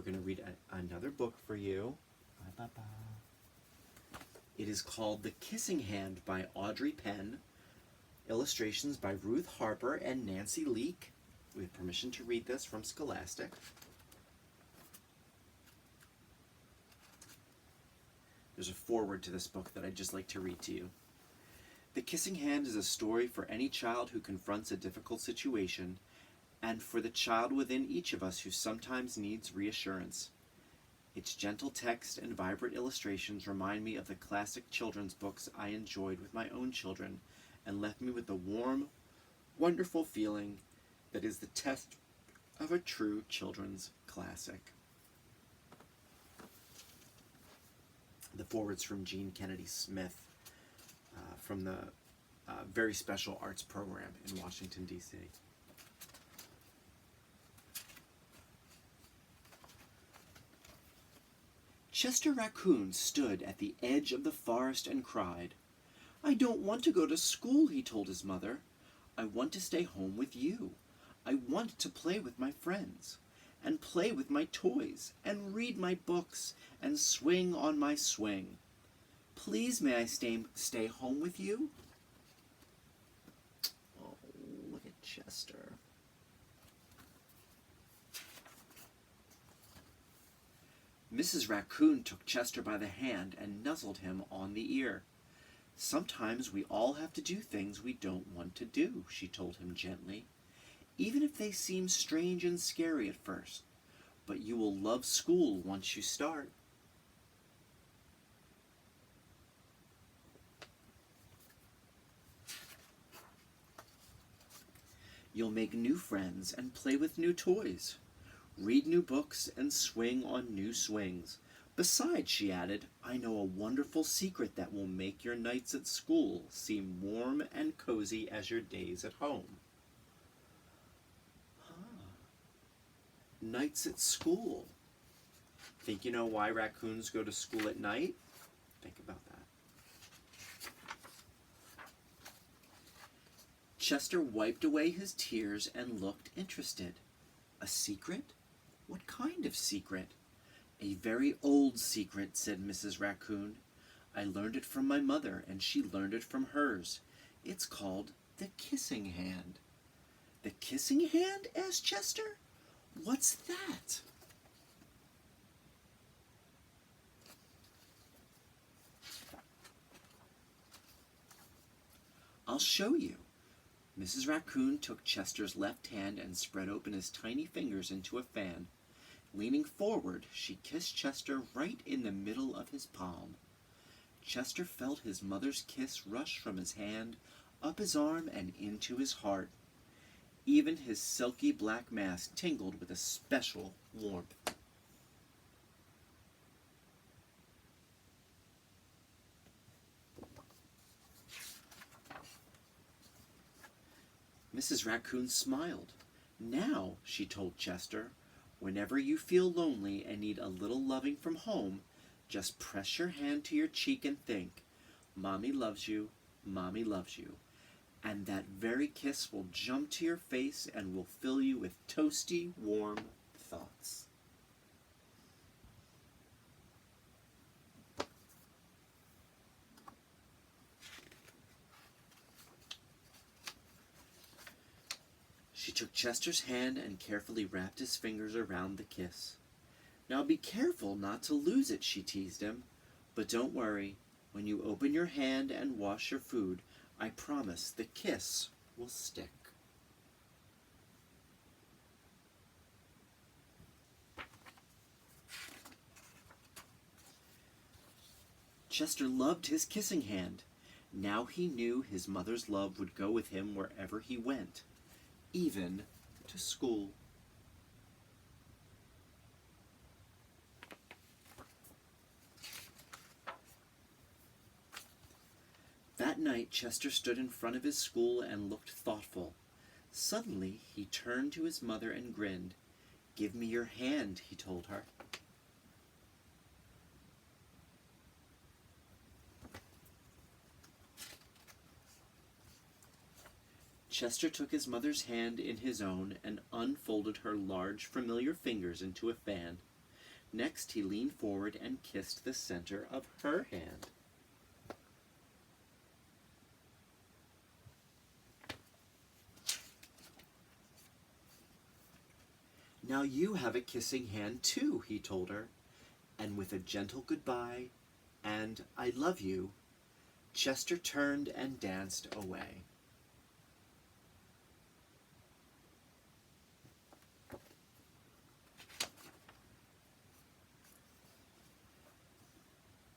going to read another book for you. Ba-ba-ba. It is called The Kissing Hand by Audrey Penn. Illustrations by Ruth Harper and Nancy Leake. We have permission to read this from Scholastic. There's a foreword to this book that I'd just like to read to you. The Kissing Hand is a story for any child who confronts a difficult situation, and for the child within each of us who sometimes needs reassurance. Its gentle text and vibrant illustrations remind me of the classic children's books I enjoyed with my own children, and left me with the warm, wonderful feeling that is the test of a true children's classic. The foreword's from Jean Kennedy Smith from the very special arts program in Washington, D.C. Chester Raccoon stood at the edge of the forest and cried. "I don't want to go to school," he told his mother. "I want to stay home with you. I want to play with my friends, and play with my toys, and read my books, and swing on my swing. Please may I stay home with you?" Oh, look at Chester. Mrs. Raccoon took Chester by the hand and nuzzled him on the ear. "Sometimes we all have to do things we don't want to do," she told him gently, "even if they seem strange and scary at first. But you will love school once you start." "You'll make new friends and play with new toys, read new books and swing on new swings. Besides," she added, "I know a wonderful secret that will make your nights at school seem warm and cozy as your days at home." Nights at school. Think you know why raccoons go to school at night? Think about that. Chester wiped away his tears and looked interested. "A secret? What kind of secret?" "A very old secret," said Mrs. Raccoon. "I learned it from my mother, and she learned it from hers. It's called the Kissing Hand." "The Kissing Hand?" asked Chester. "What's that?" "I'll show you." Mrs. Raccoon took Chester's left hand and spread open his tiny fingers into a fan. Leaning forward, she kissed Chester right in the middle of his palm. Chester felt his mother's kiss rush from his hand, up his arm, and into his heart. Even his silky black mask tingled with a special warmth. Mrs. Raccoon smiled. "Now," she told Chester, "whenever you feel lonely and need a little loving from home, just press your hand to your cheek and think, 'Mommy loves you, Mommy loves you.' And that very kiss will jump to your face and will fill you with toasty, warm thoughts." She took Chester's hand and carefully wrapped his fingers around the kiss. "Now be careful not to lose it," she teased him. "But don't worry. When you open your hand and wash your food, I promise the kiss will stick." Chester loved his kissing hand. Now he knew his mother's love would go with him wherever he went, even to school. That night, Chester stood in front of his school and looked thoughtful. Suddenly, he turned to his mother and grinned. "Give me your hand," he told her. Chester took his mother's hand in his own and unfolded her large, familiar fingers into a fan. Next, he leaned forward and kissed the center of her hand. Now you have a kissing hand too, he told her, and with a gentle goodbye and I love you, Chester turned and danced away.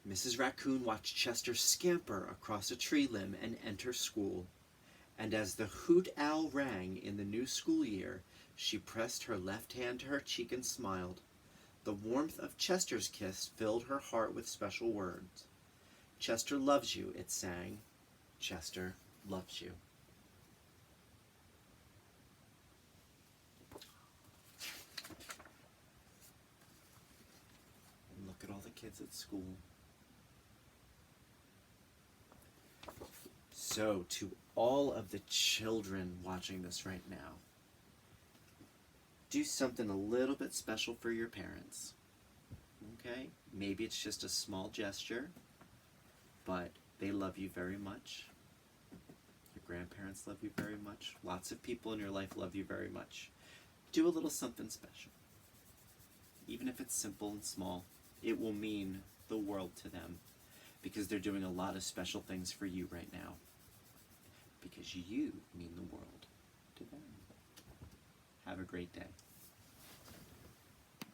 Mrs. Raccoon watched Chester scamper across a tree limb and enter school, and as the hoot owl rang in the new school year, she pressed her left hand to her cheek and smiled. The warmth of Chester's kiss filled her heart with special words. Chester loves you, it sang. Chester loves you. And look at all the kids at school. So, to all of the children watching this right now, do something a little bit special for your parents. Okay? Maybe it's just a small gesture, but they love you very much. Your grandparents love you very much. Lots of people in your life love you very much. Do a little something special. Even if it's simple and small, it will mean the world to them because they're doing a lot of special things for you right now. Because you mean the world to them. Have a great day.